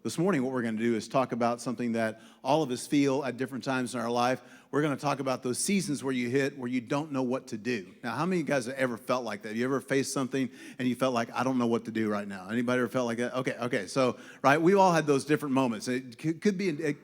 this morning, what we're going to do is talk about something that all of us feel at different times in our life. We're going to talk about those seasons where you hit where you don't know what to do. Now, how many of you guys have ever felt like that? Have you ever faced something and you felt like, I don't know what to do right now? Anybody ever felt like that? Okay. So, right, we all had those different moments. It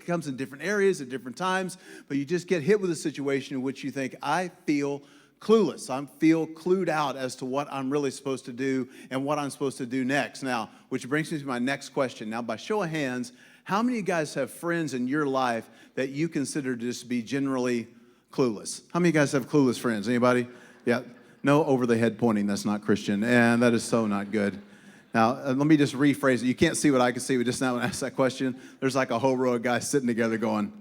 comes in different areas at different times, but you just get hit with a situation in which you think, I feel clueless. I feel clued out as to what I'm really supposed to do and what I'm supposed to do next. Now, which brings me to my next question. Now, by show of hands, how many of you guys have friends in your life that you consider to just be generally clueless? How many of you guys have clueless friends? Anybody? Yeah. No over the head pointing. That's not Christian. And that is so not good. Now, let me just rephrase it. You can't see what I can see, but just now when I asked that question, there's like a whole row of guys sitting together going.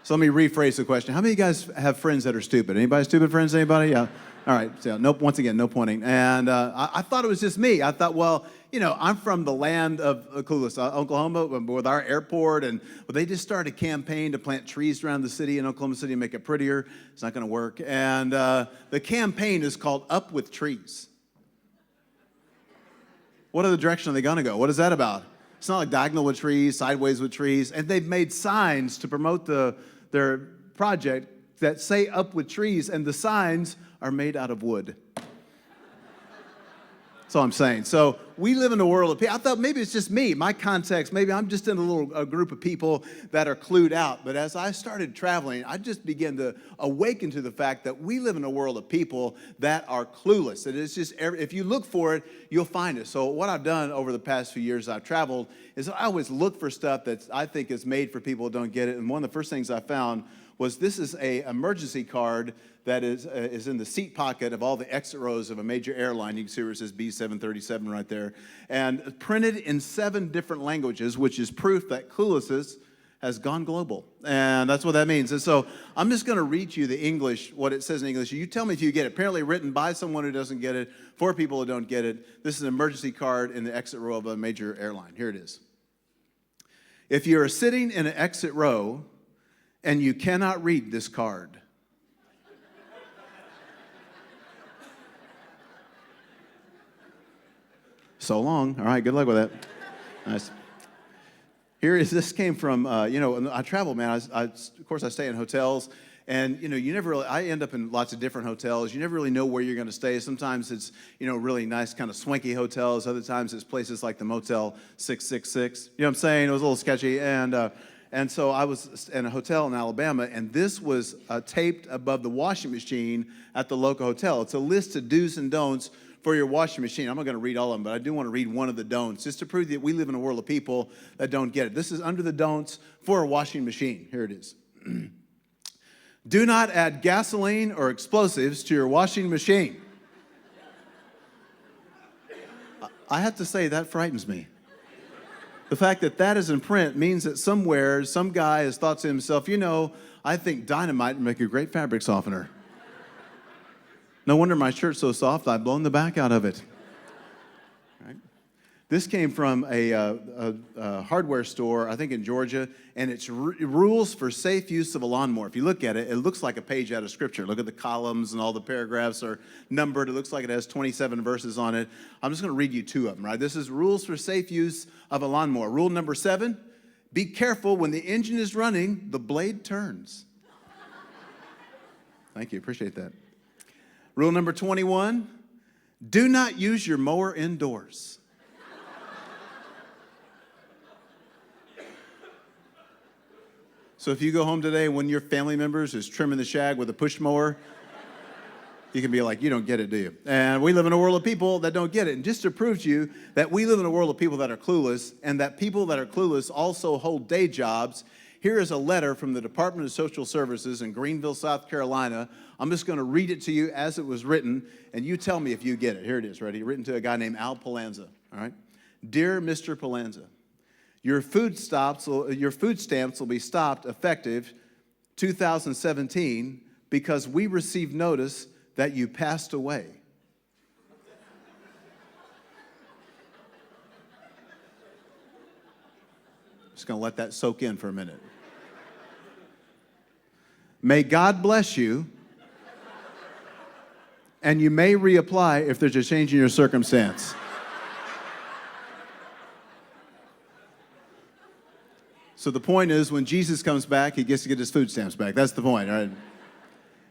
So let me rephrase the question. How many of you guys have friends that are stupid? Anybody stupid friends? Anybody? Yeah. All right. So once again, no pointing. And I thought it was just me. I thought, well, I'm from the land of clueless, Oklahoma, with our airport, and they just started a campaign to plant trees around the city in Oklahoma City and make it prettier. It's not going to work. And the campaign is called Up with Trees. What other direction are they going to go? What is that about? It's not like diagonal with trees, sideways with trees. And they've made signs to promote their project that say Up with Trees, and the signs are made out of wood. That's all I'm saying. So we live in a world of people. I thought maybe it's just me, my context. Maybe I'm just in a group of people that are clued out. But as I started traveling, I just began to awaken to the fact that we live in a world of people that are clueless. And it's just, if you look for it, you'll find it. So what I've done over the past few years I've traveled is I always look for stuff that I think is made for people who don't get it. And one of the first things I found was this is an emergency card that is in the seat pocket of all the exit rows of a major airline. You can see where it says B737 right there. And printed in 7 different languages, which is proof that cluelessness has gone global. And that's what that means. And so I'm just going to read you the English, what it says in English. You tell me if you get it. Apparently written by someone who doesn't get it, for people who don't get it. This is an emergency card in the exit row of a major airline. Here it is. If you're sitting in an exit row and you cannot read this card, so long. All right, good luck with that. Nice. This came from, I travel, man. Of course, I stay in hotels. And, you never really, I end up in lots of different hotels. You never really know where you're going to stay. Sometimes it's, really nice kind of swanky hotels. Other times it's places like the Motel 666. You know what I'm saying? It was a little sketchy. And so I was in a hotel in Alabama, and this was taped above the washing machine at the local hotel. It's a list of do's and don'ts for your washing machine. I'm not going to read all of them, but I do want to read one of the don'ts, just to prove that we live in a world of people that don't get it. This is under the don'ts for a washing machine. Here it is. Do not add gasoline or explosives to your washing machine. I have to say, that frightens me. The fact that that is in print means that somewhere, some guy has thought to himself, I think dynamite would make a great fabric softener. No wonder my shirt's so soft, I've blown the back out of it. Right? This came from a hardware store, I think in Georgia, and it's rules for safe use of a lawnmower. If you look at it, it looks like a page out of Scripture. Look at the columns and all the paragraphs are numbered. It looks like it has 27 verses on it. I'm just going to read you 2 of them, right? This is rules for safe use of a lawnmower. Rule number 7, be careful when the engine is running, the blade turns. Thank you, appreciate that. Rule number 21, do not use your mower indoors. So if you go home today, one of your family members is trimming the shag with a push mower, you can be like, you don't get it, do you? And we live in a world of people that don't get it. And just to prove to you that we live in a world of people that are clueless, and that people that are clueless also hold day jobs, here is a letter from the Department of Social Services in Greenville, South Carolina. I'm just going to read it to you as it was written, and you tell me if you get it. Here it is, ready? Written to a guy named Al Palanza, all right? Dear Mr. Palanza, your food stamps will be stopped effective 2017 because we received notice that you passed away. Just going to let that soak in for a minute. May God bless you, and you may reapply if there's a change in your circumstance. So the point is, when Jesus comes back, he gets to get his food stamps back. That's the point, right?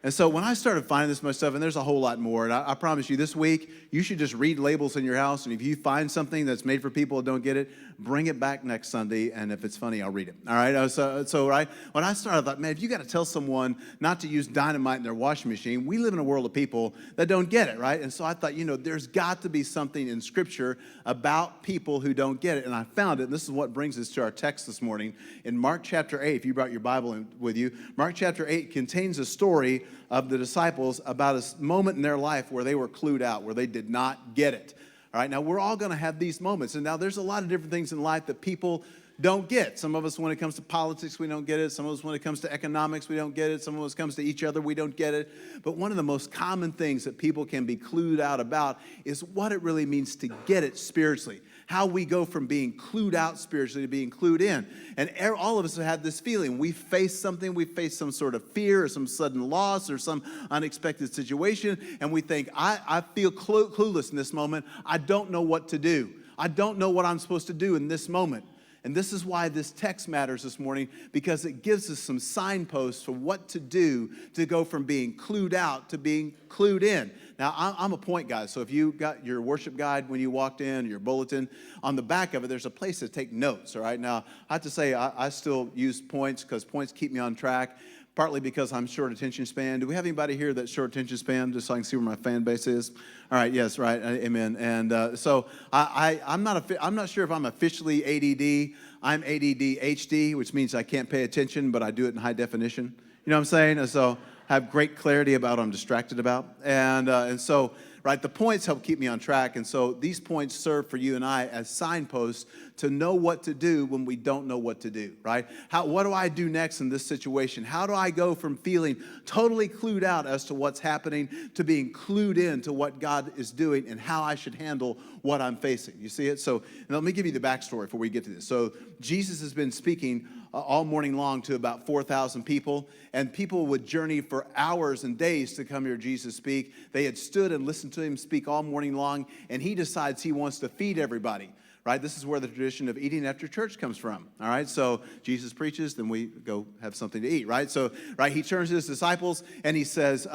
And so when I started finding this myself, and there's a whole lot more, and I promise you this week, you should just read labels in your house, and if you find something that's made for people who don't get it, bring it back next Sunday, and if it's funny, I'll read it. All right? So right, when I started, I thought, man, if you got to tell someone not to use dynamite in their washing machine, we live in a world of people that don't get it, right? And so I thought, there's got to be something in Scripture about people who don't get it, and I found it, and this is what brings us to our text this morning. In Mark chapter 8, if you brought your Bible with you, Mark chapter 8 contains a story of the disciples about a moment in their life where they were clued out, where they did not get it. All right, now we're all going to have these moments. And now there's a lot of different things in life that people don't get. Some of us, when it comes to politics, we don't get it. Some of us, when it comes to economics, we don't get it. Some of us, comes to each other, we don't get it. But one of the most common things that people can be clued out about is what it really means to get it spiritually. How we go from being clued out spiritually to being clued in. And all of us have had this feeling. We face something, we face some sort of fear or some sudden loss or some unexpected situation, and we think, I feel clueless in this moment. I don't know what to do. I don't know what I'm supposed to do in this moment. And this is why this text matters this morning, because it gives us some signposts for what to do to go from being clued out to being clued in. Now, I'm a point guy, so if you got your worship guide when you walked in, or your bulletin, on the back of it, there's a place to take notes, all right? Now, I have to say, I still use points because points keep me on track, partly because I'm short attention span. Do we have anybody here that's short attention span, just so I can see where my fan base is? All right, yes, right, amen. And so I'm not sure if I'm officially ADD. I'm ADD HD, which means I can't pay attention, but I do it in high definition. You know what I'm saying? And so I have great clarity about what I'm distracted about. And so, right, the points help keep me on track. And so these points serve for you and I as signposts to know what to do when we don't know what to do, right? What do I do next in this situation? How do I go from feeling totally clued out as to what's happening to being clued in to what God is doing and how I should handle what I'm facing? You see it? So let me give you the backstory before we get to this. So Jesus has been speaking all morning long to about 4,000 people, and people would journey for hours and days to come hear Jesus speak. They had stood and listened to him speak all morning long, and he decides he wants to feed everybody. Right? This is where the tradition of eating after church comes from. All right? So Jesus preaches, then we go have something to eat, right? So, right, he turns to his disciples and he says,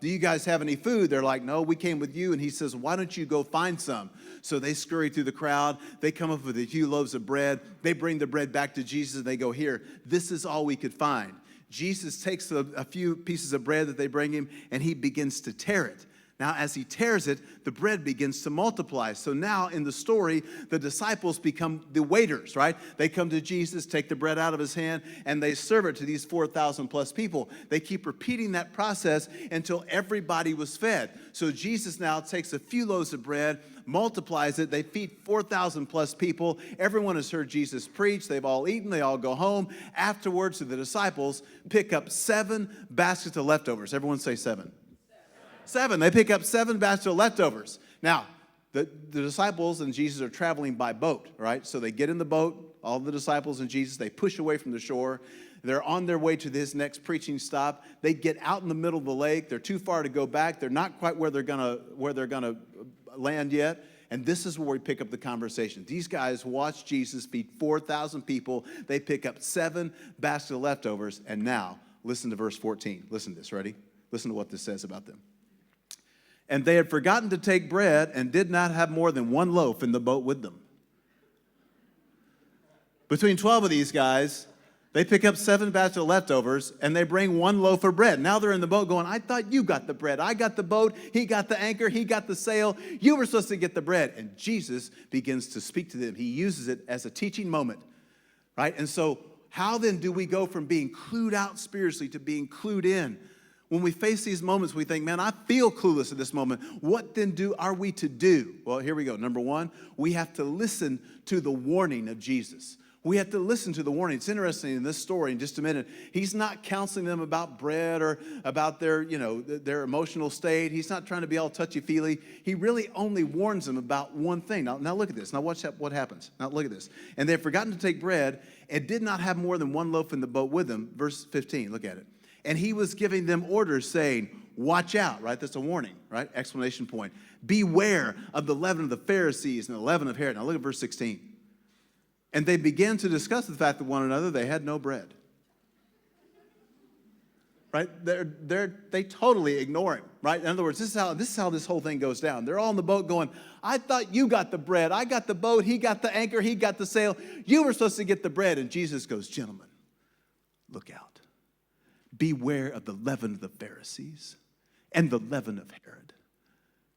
do you guys have any food? They're like, no, we came with you. And he says, why don't you go find some? So they scurry through the crowd. They come up with a few loaves of bread. They bring the bread back to Jesus and they go, here, this is all we could find. Jesus takes a few pieces of bread that they bring him and he begins to tear it. Now, as he tears it, the bread begins to multiply. So now in the story, the disciples become the waiters, right? They come to Jesus, take the bread out of his hand, and they serve it to these 4,000 plus people. They keep repeating that process until everybody was fed. So Jesus now takes a few loaves of bread, multiplies it. They feed 4,000 plus people. Everyone has heard Jesus preach. They've all eaten. They all go home. Afterwards, the disciples pick up 7 baskets of leftovers. Everyone say 7. 7. They pick up 7 baskets of leftovers. Now, the disciples and Jesus are traveling by boat, right? So they get in the boat, all the disciples and Jesus, they push away from the shore. They're on their way to this next preaching stop. They get out in the middle of the lake. They're too far to go back. They're not quite where they're gonna land yet. And this is where we pick up the conversation. These guys watch Jesus feed 4,000 people. They pick up 7 baskets of leftovers. And now, listen to verse 14. Listen to this, ready? Listen to what this says about them. And they had forgotten to take bread and did not have more than 1 loaf in the boat with them. Between 12 of these guys, they pick up 7 baskets of leftovers and they bring 1 loaf of bread. Now they're in the boat going, I thought you got the bread. I got the boat. He got the anchor. He got the sail. You were supposed to get the bread. And Jesus begins to speak to them. He uses it as a teaching moment, right? And so how then do we go from being clued out spiritually to being clued in? When we face these moments, we think, man, I feel clueless at this moment. What then are we to do? Well, here we go. Number 1, we have to listen to the warning of Jesus. We have to listen to the warning. It's interesting in this story, in just a minute, he's not counseling them about bread or about their emotional state. He's not trying to be all touchy-feely. He really only warns them about one thing. Now look at this. Now watch what happens. Now look at this. And they had forgotten to take bread and did not have more than 1 loaf in the boat with them. Verse 15, look at it. And he was giving them orders saying, watch out, right? That's a warning, right? Exclamation point. Beware of the leaven of the Pharisees and the leaven of Herod. Now look at verse 16. And they began to discuss the fact that one another they had no bread. Right? They totally ignore him, right? In other words, this is how this whole thing goes down. They're all in the boat going, I thought you got the bread. I got the boat. He got the anchor. He got the sail. You were supposed to get the bread. And Jesus goes, gentlemen, look out. Beware of the leaven of the Pharisees and the leaven of Herod.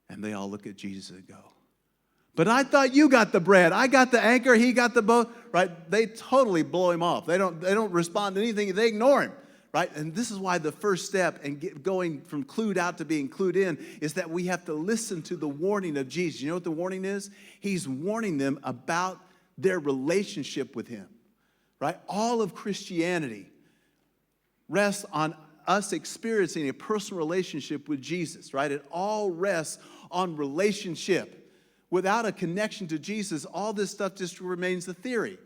And they all look at Jesus and go, but I thought you got the bread. I got the anchor. He got the boat, right? They totally blow him off. They don't respond to anything. They ignore him. Right? And this is why the first step in going from clued out to being clued in is that we have to listen to the warning of Jesus. You know what the warning is? He's warning them about their relationship with him. Right? All of Christianity rests on us experiencing a personal relationship with Jesus. Right? It all rests on relationship. Without a connection to Jesus, all this stuff just remains a theory.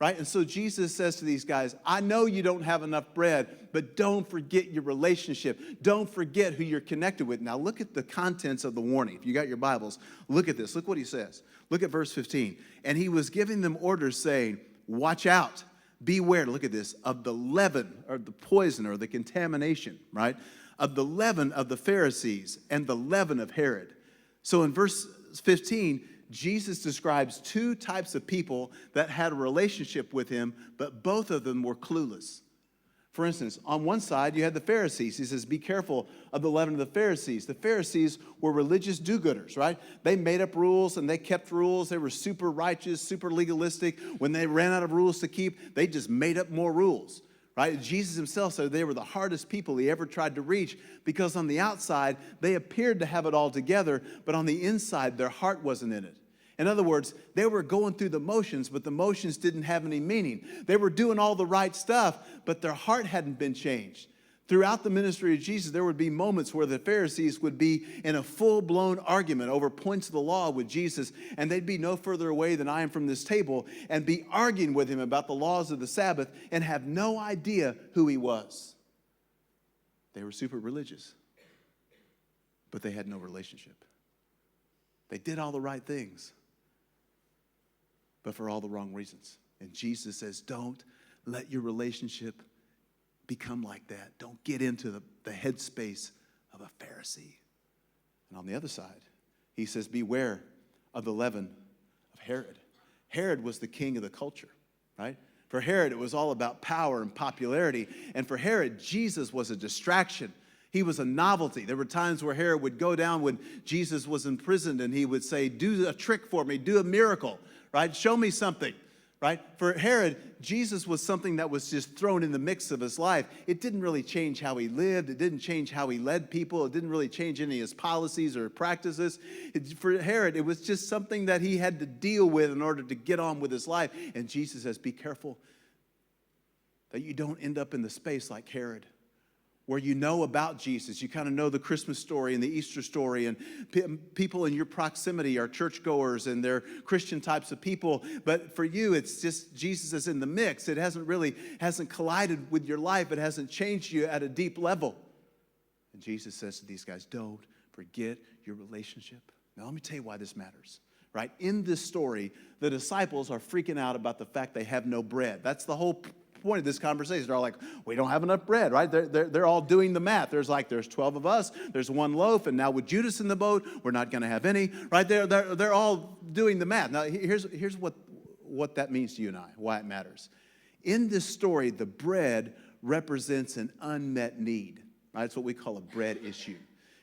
Right? And so Jesus says to these guys, I know you don't have enough bread, but don't forget your relationship. Don't forget who you're connected with. Now look at the contents of the warning. If you got your Bibles, look at this. Look what he says. Look at verse 15. And he was giving them orders saying, watch out, beware, look at this, of the leaven or the poison or the contamination, right? Of the leaven of the Pharisees and the leaven of Herod. So in verse 15, Jesus describes two types of people that had a relationship with him, but both of them were clueless. For instance, on one side, you had the Pharisees. He says, be careful of the leaven of the Pharisees. The Pharisees were religious do-gooders, right? They made up rules and they kept rules. They were super righteous, super legalistic. When they ran out of rules to keep, they just made up more rules, right? Jesus himself said they were the hardest people he ever tried to reach because on the outside, they appeared to have it all together, but on the inside, their heart wasn't in it. In other words, they were going through the motions, but the motions didn't have any meaning. They were doing all the right stuff, but their heart hadn't been changed. Throughout the ministry of Jesus, there would be moments where the Pharisees would be in a full-blown argument over points of the law with Jesus, and they'd be no further away than I am from this table and be arguing with him about the laws of the Sabbath and have no idea who he was. They were super religious, but they had no relationship. They did all the right things, but for all the wrong reasons. And Jesus says, don't let your relationship become like that. Don't get into the headspace of a Pharisee. And on the other side, he says, beware of the leaven of Herod. Herod was the king of the culture, right? For Herod, it was all about power and popularity. And for Herod, Jesus was a distraction. He was a novelty. There were times where Herod would go down when Jesus was imprisoned and he would say, do a trick for me, do a miracle. Right? Show me something, right? For Herod, Jesus was something that was just thrown in the mix of his life. It didn't really change how he lived. It didn't change how he led people. It didn't really change any of his policies or practices. For Herod, it was just something that he had to deal with in order to get on with his life. And Jesus says, be careful that you don't end up in the space like Herod, where you know about Jesus. You kind of know the Christmas story and the Easter story, and people in your proximity are churchgoers and they're Christian types of people. But for you, it's just Jesus is in the mix. It hasn't collided with your life. It hasn't changed you at a deep level. And Jesus says to these guys, don't forget your relationship. Now, let me tell you why this matters. Right? In this story, the disciples are freaking out about the fact they have no bread. That's the whole point of this conversation. They're all like, we don't have enough bread, right? They're all doing the math. There's 12 of us. There's one loaf, and now with Judas in the boat, we're not going to have any, right? They're all doing the math. Now, here's what that means to you and I, why it matters. In this story, the bread represents an unmet need, right? It's what we call a bread issue.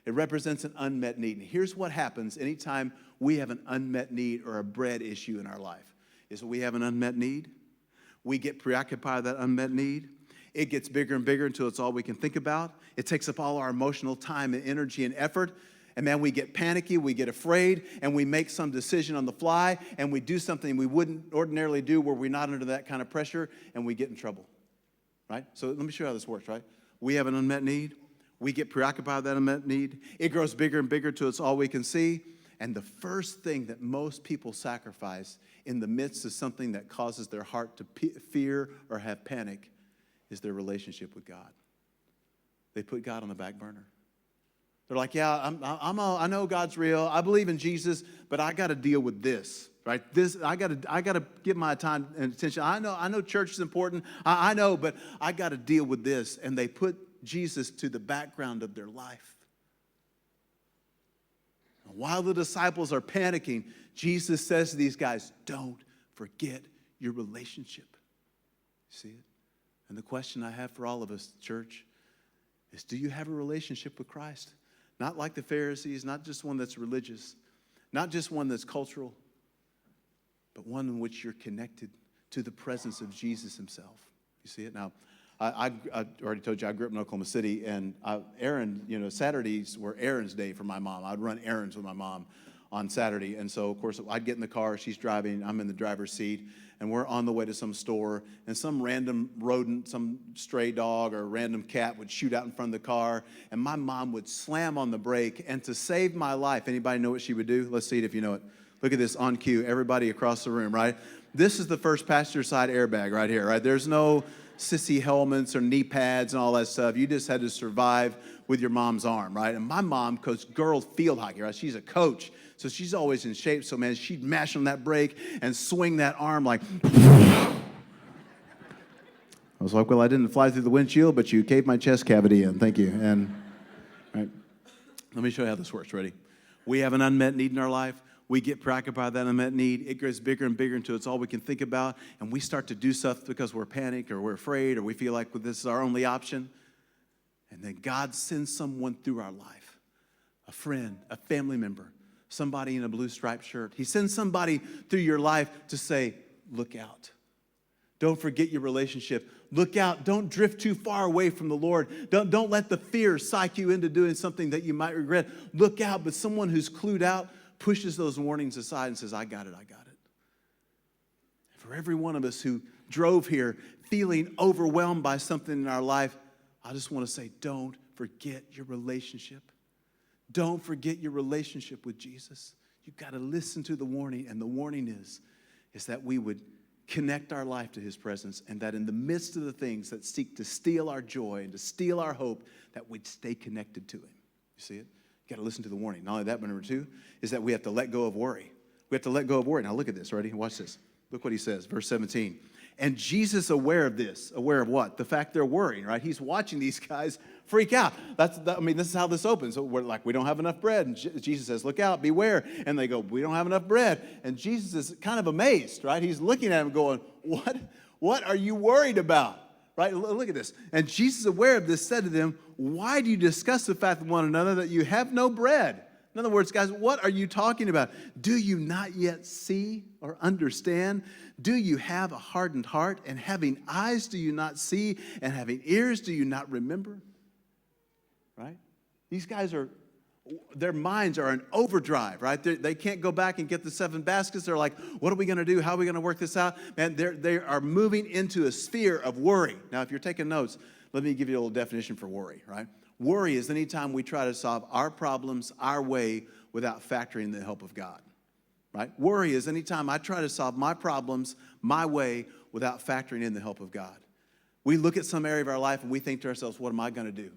It represents an unmet need. And here's what happens anytime we have an unmet need or a bread issue in our life, is that we have an unmet need. We get preoccupied with that unmet need. It gets bigger and bigger until it's all we can think about. It takes up all our emotional time and energy and effort. And man, we get panicky, we get afraid, and we make some decision on the fly, and we do something we wouldn't ordinarily do where we're not under that kind of pressure, and we get in trouble, right? So let me show you how this works, right? We have an unmet need. We get preoccupied with that unmet need. It grows bigger and bigger till it's all we can see. And the first thing that most people sacrifice in the midst of something that causes their heart to fear or have panic is their relationship with God. They put God on the back burner. They're like, yeah, I know God's real. I believe in Jesus, but I got to deal with this. right? This I gotta give my time and attention. I know church is important. I know, but I got to deal with this. And they put Jesus to the background of their life. While the disciples are panicking, Jesus says to these guys, don't forget your relationship. See it? And the question I have for all of us, church, is do you have a relationship with Christ? Not like the Pharisees, not just one that's religious, not just one that's cultural, but one in which you're connected to the presence of Jesus himself. You see it? Now, I already told you I grew up in Oklahoma City, and Saturdays were errands day for my mom. I'd run errands with my mom on Saturday, and so, of course, I'd get in the car, she's driving, I'm in the driver's seat, and we're on the way to some store, and some random rodent, some stray dog or random cat would shoot out in front of the car, and my mom would slam on the brake, and to save my life, anybody know what she would do? Let's see it if you know it. Look at this on cue, everybody across the room, right? This is the first passenger side airbag right here, right? There's no sissy helmets or knee pads and all that stuff. You just had to survive with your mom's arm, right? And my mom coached girls field hockey, right? She's a coach, so she's always in shape. So, man, she'd mash on that brake and swing that arm like... I was like, well, I didn't fly through the windshield, but you caved my chest cavity in. Thank you. And, right, let me show you how this works. Ready? We have an unmet need in our life. We get preoccupied by that unmet need. It grows bigger and bigger until it's all we can think about. And we start to do stuff because we're panicked or we're afraid or we feel like this is our only option. And then God sends someone through our life, a friend, a family member, somebody in a blue striped shirt. He sends somebody through your life to say, look out. Don't forget your relationship. Look out. Don't drift too far away from the Lord. Don't let the fear psych you into doing something that you might regret. Look out. But someone who's clued out pushes those warnings aside and says, I got it. For every one of us who drove here feeling overwhelmed by something in our life, I just want to say, don't forget your relationship. Don't forget your relationship with Jesus. You've got to listen to the warning, and the warning is that we would connect our life to his presence, and that in the midst of the things that seek to steal our joy and to steal our hope, that we'd stay connected to him. You see it? You got to listen to the warning. Not only that, but number two is that we have to let go of worry. We have to let go of worry. Now look at this. Ready? Watch this. Look what he says. Verse 17. And Jesus, aware of this, aware of what? The fact they're worrying, right? He's watching these guys freak out. This is how this opens. So we're like, we don't have enough bread. And Jesus says, look out, beware. And they go, we don't have enough bread. And Jesus is kind of amazed, right? He's looking at him going, what are you worried about? Right? Look at this. And Jesus, aware of this, said to them, why do you discuss the fact with one another that you have no bread? In other words, guys, what are you talking about? Do you not yet see or understand? Do you have a hardened heart? And having eyes, do you not see? And having ears, do you not remember? Right? These guys their minds are in overdrive, right? They can't go back and get the 7 baskets. They're like, what are we going to do? How are we going to work this out? Man, they are moving into a sphere of worry. Now, if you're taking notes, let me give you a little definition for worry, right? Worry is any time we try to solve our problems our way without factoring the help of God, right? Worry is any time I try to solve my problems my way without factoring in the help of God. We look at some area of our life and we think to ourselves, what am I going to do?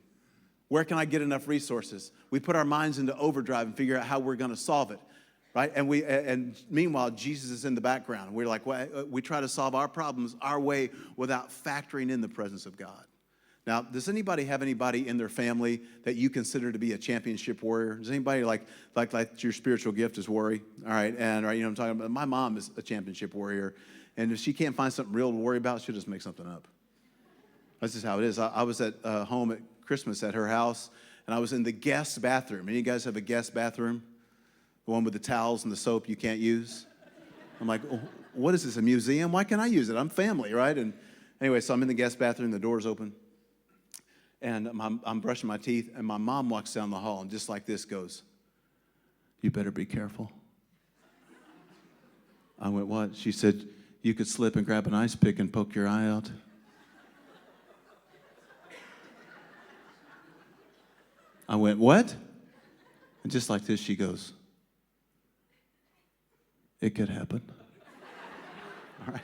Where can I get enough resources? We put our minds into overdrive and figure out how we're going to solve it, right? And meanwhile, Jesus is in the background. We're like, we try to solve our problems our way without factoring in the presence of God. Now, does anybody have anybody in their family that you consider to be a championship warrior? Does anybody like your spiritual gift is worry? All right, and right, you know what I'm talking about? My mom is a championship warrior, and if she can't find something real to worry about, she'll just make something up. That's just how it is. I was at home at Christmas at her house, and I was in the guest bathroom. Any of you guys have a guest bathroom? The one with the towels and the soap you can't use? I'm like, oh, what is this, a museum? Why can't I use it? I'm family, right? And anyway, so I'm in the guest bathroom, the door's open. And I'm brushing my teeth, and my mom walks down the hall and just like this goes, you better be careful. I went, what? She said, you could slip and grab an ice pick and poke your eye out. I went, what? And just like this, she goes, it could happen. All right.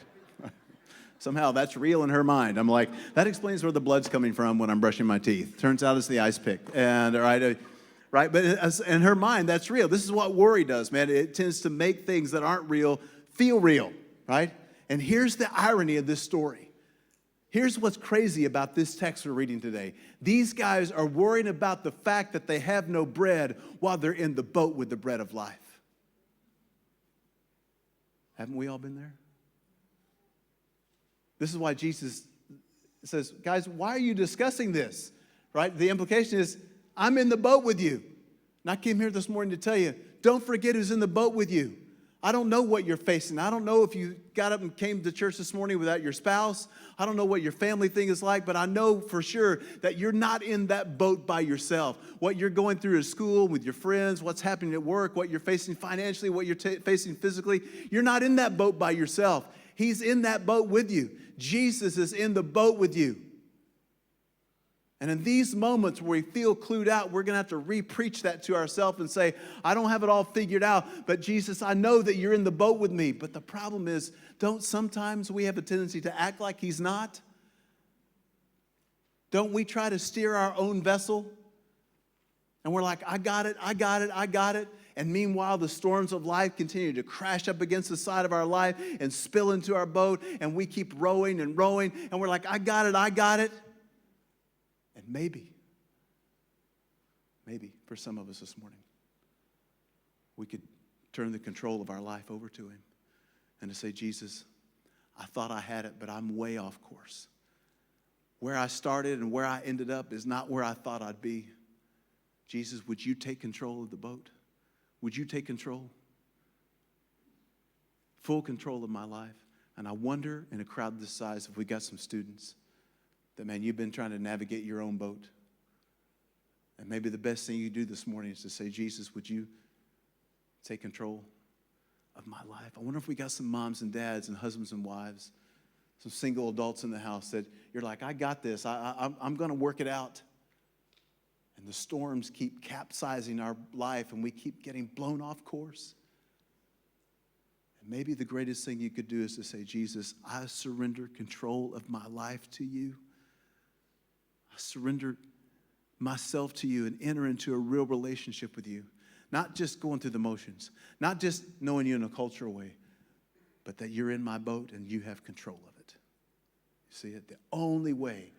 Somehow that's real in her mind. I'm like, that explains where the blood's coming from when I'm brushing my teeth. Turns out it's the ice pick. And all right, right? But in her mind, that's real. This is what worry does, man. It tends to make things that aren't real feel real, right? And here's the irony of this story. Here's what's crazy about this text we're reading today. These guys are worrying about the fact that they have no bread while they're in the boat with the bread of life. Haven't we all been there? This is why Jesus says, guys, why are you discussing this? Right? The implication is, I'm in the boat with you. And I came here this morning to tell you, don't forget who's in the boat with you. I don't know what you're facing. I don't know if you got up and came to church this morning without your spouse. I don't know what your family thing is like, but I know for sure that you're not in that boat by yourself. What you're going through at school with your friends, what's happening at work, what you're facing financially, what you're facing physically, you're not in that boat by yourself. He's in that boat with you. Jesus is in the boat with you. And in these moments where we feel clued out, we're going to have to re-preach that to ourselves and say, I don't have it all figured out, but Jesus, I know that you're in the boat with me. But the problem is, don't sometimes we have a tendency to act like he's not? Don't we try to steer our own vessel? And we're like, I got it, I got it, I got it. And meanwhile, the storms of life continue to crash up against the side of our life and spill into our boat. And we keep rowing and rowing. And we're like, I got it, I got it. And maybe for some of us this morning, we could turn the control of our life over to him and to say, Jesus, I thought I had it, but I'm way off course. Where I started and where I ended up is not where I thought I'd be. Jesus, would you take control of the boat? Would you take control? Full control of my life. And I wonder, in a crowd this size, if we got some students that, man, you've been trying to navigate your own boat. And maybe the best thing you do this morning is to say, Jesus, would you take control of my life? I wonder if we got some moms and dads and husbands and wives, some single adults in the house that you're like, I got this. I'm going to work it out. And the storms keep capsizing our life and we keep getting blown off course. And maybe the greatest thing you could do is to say, Jesus, I surrender control of my life to you. I surrender myself to you and enter into a real relationship with you. Not just going through the motions, not just knowing you in a cultural way, but that you're in my boat and you have control of it. You see it? The only way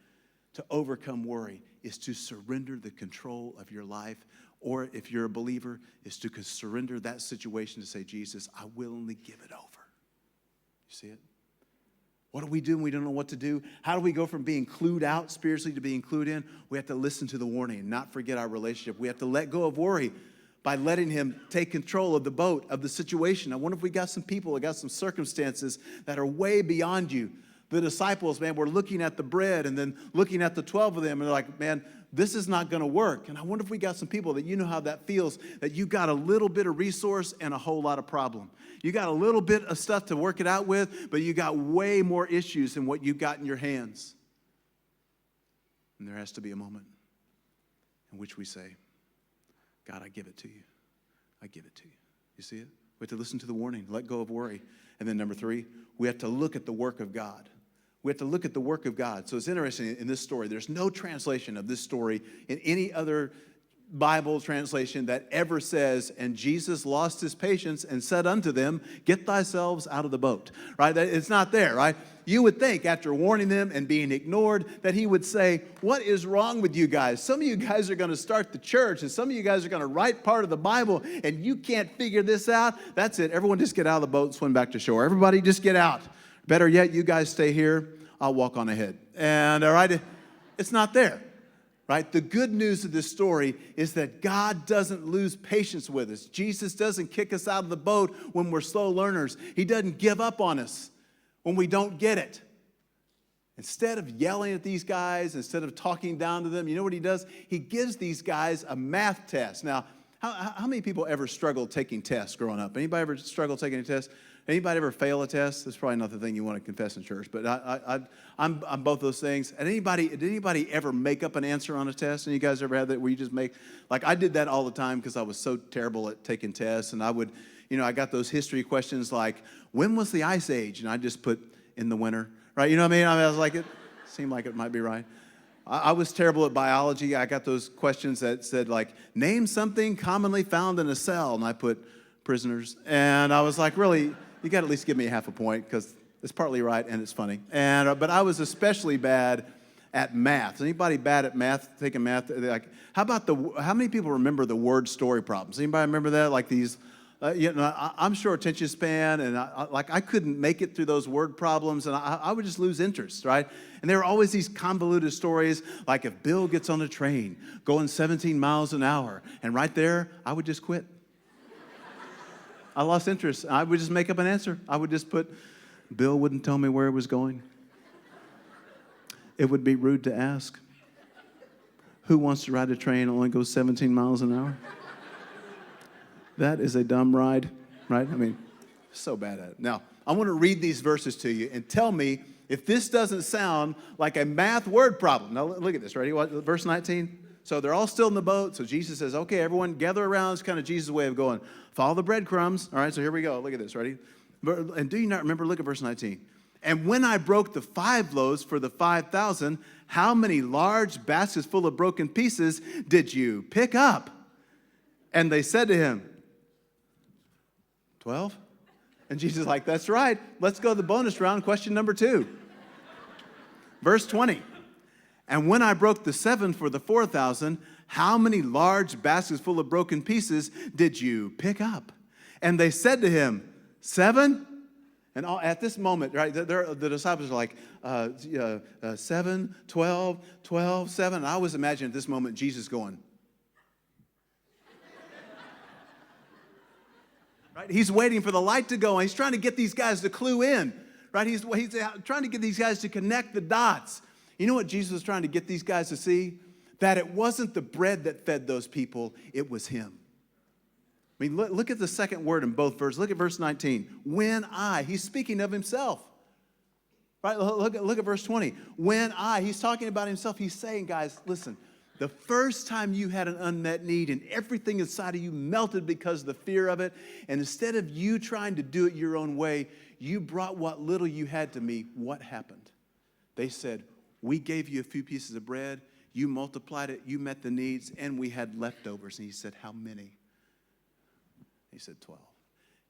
to overcome worry is to surrender the control of your life, or if you're a believer, is to surrender that situation to say, Jesus, I willingly give it over. You see it? What do we do when we don't know what to do? How do we go from being clued out spiritually to being clued in? We have to listen to the warning and not forget our relationship. We have to let go of worry by letting him take control of the boat, of the situation. I wonder if we got some people, we got some circumstances that are way beyond you. The disciples, man, were looking at the bread and then looking at the 12 of them, and they're like, man, this is not going to work. And I wonder if we got some people that you know how that feels, that you got a little bit of resource and a whole lot of problem. You got a little bit of stuff to work it out with, but you got way more issues than what you've got in your hands. And there has to be a moment in which we say, God, I give it to you. I give it to you. You see it? We have to listen to the warning, let go of worry. And then number 3, we have to look at the work of God. We have to look at the work of God. So it's interesting in this story, there's no translation of this story in any other Bible translation that ever says, and Jesus lost his patience and said unto them, get thyself out of the boat, right? It's not there, right? You would think after warning them and being ignored that he would say, what is wrong with you guys? Some of you guys are going to start the church and some of you guys are going to write part of the Bible and you can't figure this out. That's it. Everyone just get out of the boat and swim back to shore. Everybody just get out. Better yet, you guys stay here. I'll walk on ahead. And all right, it's not there. Right? The good news of this story is that God doesn't lose patience with us. Jesus doesn't kick us out of the boat when we're slow learners. He doesn't give up on us when we don't get it. Instead of yelling at these guys, instead of talking down to them, you know what he does? He gives these guys a math test. Now, how many people ever struggled taking tests growing up? Anybody ever struggled taking a test? Anybody ever fail a test? That's probably not the thing you want to confess in church, but I'm both those things. And did anybody ever make up an answer on a test? And you guys ever had that where you just make, like I did that all the time because I was so terrible at taking tests. And I would, I got those history questions like, when was the Ice Age? And I just put in the winter, right? You know what I mean? I was like, it seemed like it might be right. I was terrible at biology. I got those questions that said, like, name something commonly found in a cell. And I put prisoners. And I was like, really, you got to at least give me half a point because it's partly right and it's funny. But I was especially bad at math. Is anybody bad at math, taking math? Like, how many people remember the word story problems? Anybody remember that? Like these, I'm short attention span, and I couldn't make it through those word problems, and I would just lose interest, right? And there were always these convoluted stories, like if Bill gets on a train going 17 miles an hour, and right there, I would just quit. I lost interest. I would just make up an answer. I would just put, Bill wouldn't tell me where it was going. It would be rude to ask. Who wants to ride a train that only goes 17 miles an hour? That is a dumb ride, right? I mean, so bad at it. Now, I want to read these verses to you and tell me if this doesn't sound like a math word problem. Now, look at this. Ready? Verse 19. So they're all still in the boat. So Jesus says, okay, everyone gather around. It's kind of Jesus' way of going, follow the breadcrumbs. All right, so here we go. Look at this. Ready? And do you not remember? Look at verse 19. And when I broke the 5 loaves for the 5,000, how many large baskets full of broken pieces did you pick up? And they said to him, 12? And Jesus is like, that's right. Let's go to the bonus round, question number 2. Verse 20. And when I broke the 7 for the 4,000, how many large baskets full of broken pieces did you pick up? And they said to him, 7? And at this moment, right, the disciples are like, 7, 12, 12, 7. And I always imagine at this moment Jesus going. Right? He's waiting for the light to go. And he's trying to get these guys to clue in. Right? He's trying to get these guys to connect the dots. You know what Jesus was trying to get these guys to see? That it wasn't the bread that fed those people, it was him. I mean, look at the second word in both verses. Look at verse 19. He's speaking of himself. Right? Look at verse 20. He's talking about himself. He's saying, guys, listen, the first time you had an unmet need and everything inside of you melted because of the fear of it, and instead of you trying to do it your own way, you brought what little you had to me. What happened? They said, we gave you a few pieces of bread, you multiplied it, you met the needs, and we had leftovers. And he said, how many? He said 12.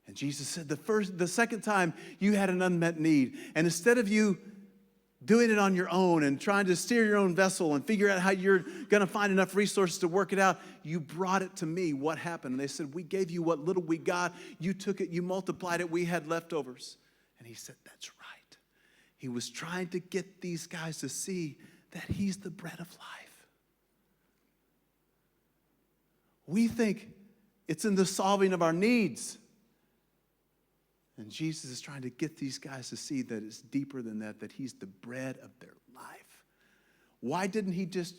And Jesus said, the second time you had an unmet need, and instead of you doing it on your own and trying to steer your own vessel and figure out how you're going to find enough resources to work it out, you brought it to me. What happened? And they said, we gave you what little we got. You took it, you multiplied it, we had leftovers. And he said, that's right. He was trying to get these guys to see that he's the bread of life. We think it's in the solving of our needs. And Jesus is trying to get these guys to see that it's deeper than that he's the bread of their life. Why didn't he just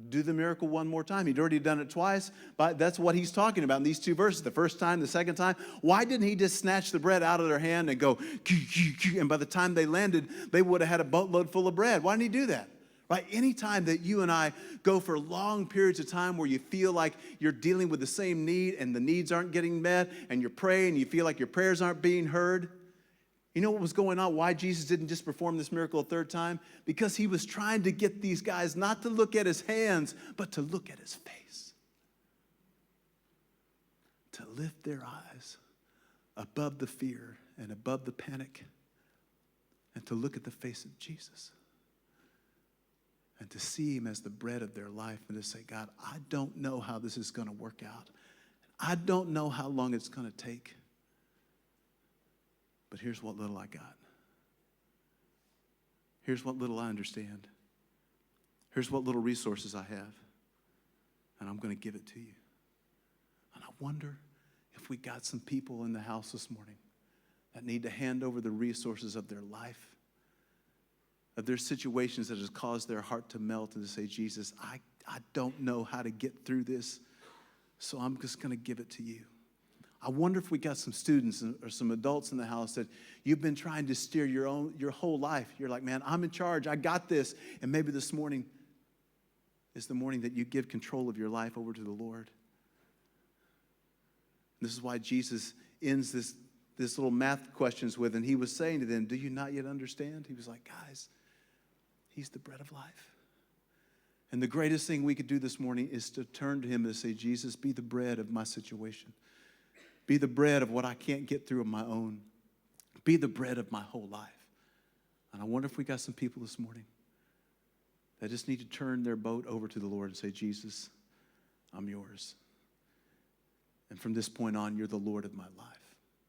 do the miracle one more time? He'd already done it twice, but that's what he's talking about in these 2 verses. The first time, the second time. Why didn't he just snatch the bread out of their hand and go, and by the time they landed, they would have had a boatload full of bread? Why didn't he do that? Right? Anytime that you and I go for long periods of time where you feel like you're dealing with the same need and the needs aren't getting met and you're praying and you feel like your prayers aren't being heard, you know what was going on? Why Jesus didn't just perform this miracle a 3rd time? Because he was trying to get these guys not to look at his hands, but to look at his face. To lift their eyes above the fear and above the panic and to look at the face of Jesus. And to see him as the bread of their life and to say, God, I don't know how this is going to work out. I don't know how long it's going to take. But here's what little I got. Here's what little I understand. Here's what little resources I have. And I'm going to give it to you. And I wonder if we got some people in the house this morning that need to hand over the resources of their life, of their situations that has caused their heart to melt, and to say, Jesus, I don't know how to get through this, so I'm just going to give it to you. I wonder if we got some students or some adults in the house that you've been trying to steer your whole life. You're like, man, I'm in charge. I got this. And maybe this morning is the morning that you give control of your life over to the Lord. This is why Jesus ends this little math questions with, and he was saying to them, do you not yet understand? He was like, guys, he's the bread of life. And the greatest thing we could do this morning is to turn to him and say, Jesus, be the bread of my situation. Be the bread of what I can't get through on my own. Be the bread of my whole life. And I wonder if we got some people this morning that just need to turn their boat over to the Lord and say, Jesus, I'm yours. And from this point on, you're the Lord of my life.